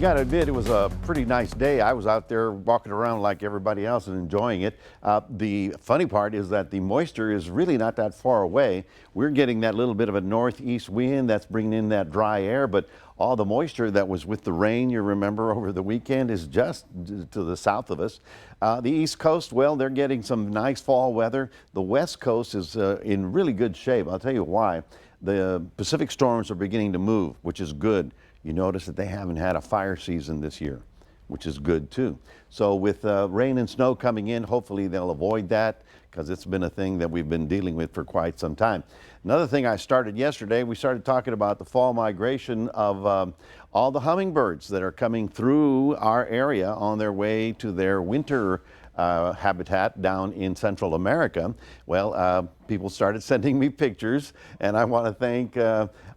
got to admit, it was a pretty nice day. I was out there walking around like everybody else and enjoying it. The funny part is that the moisture is really not that far away. We're getting that little bit of a northeast wind that's bringing in that dry air, but all the moisture that was with the rain, you remember, over the weekend is just to the south of us. The East Coast, well, they're getting some nice fall weather. The West Coast is in really good shape. I'll tell you why. The Pacific storms are beginning to move, which is good. You notice that they haven't had a fire season this year, which is good too. So with rain and snow coming in, hopefully they'll avoid that, because it's been a thing that we've been dealing with for quite some time. Another thing I started yesterday, we started talking about the fall migration of all the hummingbirds that are coming through our area on their way to their winter habitat down in Central America. Well, people started sending me pictures, and I want to thank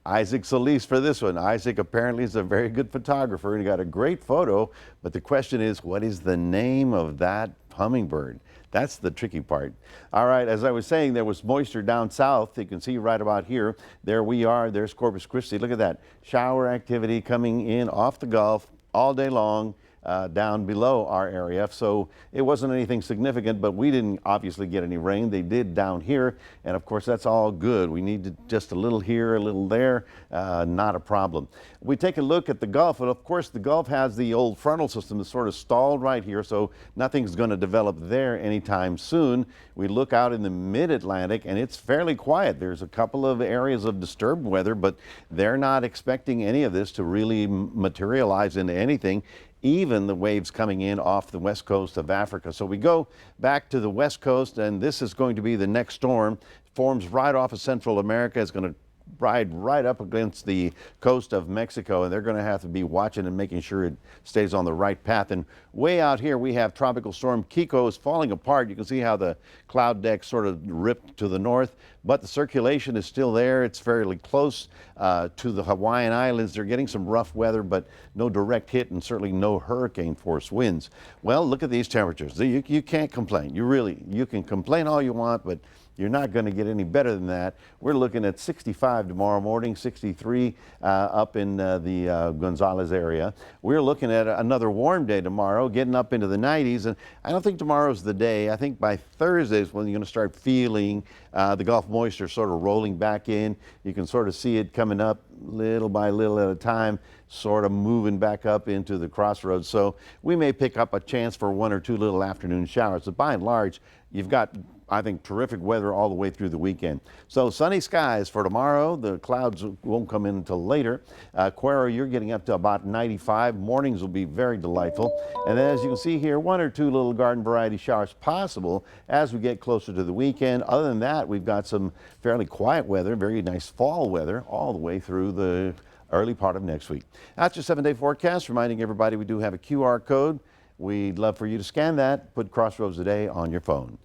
Isaac Solis for this one. Isaac apparently is a very good photographer and he got a great photo, but the question is, what is the name of that hummingbird? That's the tricky part. All right, as I was saying, there was moisture down south. You can see right about here. There we are. There's Corpus Christi. Look at that. Shower activity coming in off the Gulf all day long. Down below our area, so it wasn't anything significant, but we didn't obviously get any rain. They did down here, and of course that's all good. We needed just a little here, a little there, not a problem. We take a look at the Gulf, and of course the Gulf has the old frontal system that's sort of stalled right here, so nothing's going to develop there anytime soon. We look out in the mid-Atlantic, and it's fairly quiet. There's a couple of areas of disturbed weather, but they're not expecting any of this to really materialize into anything, even the waves coming in off the west coast of Africa. So we go back to the west coast, and this is going to be the next storm. It forms right off of Central America. It's going to ride right up against the coast of Mexico, and they're going to have to be watching and making sure it stays on the right path. And way out here we have Tropical Storm Kiko is falling apart. You can see how the cloud deck sort of ripped to the north, but the circulation is still there. It's fairly close to the Hawaiian Islands. They're getting some rough weather, but no direct hit and certainly no hurricane force winds. Well, look at these temperatures. You can't complain. You can complain all you want, but you're not going to get any better than that. We're looking at 65 tomorrow morning, 63 up in the Gonzales area. We're looking at another warm day tomorrow, getting up into the 90s. And I don't think tomorrow's the day. I think by Thursday is when you're going to start feeling the Gulf moisture sort of rolling back in. You can sort of see it coming up little by little at a time, sort of moving back up into the crossroads. So we may pick up a chance for one or two little afternoon showers. But by and large, you've got, I think, terrific weather all the way through the weekend. So sunny skies for tomorrow. The clouds won't come in until later. Cuero, you're getting up to about 95. Mornings will be very delightful. And then, as you can see here, one or two little garden variety showers possible as we get closer to the weekend. Other than that, we've got some fairly quiet weather, very nice fall weather all the way through the early part of next week. That's your 7-day forecast, reminding everybody we do have a QR code. We'd love for you to scan that, put Crossroads Today on your phone.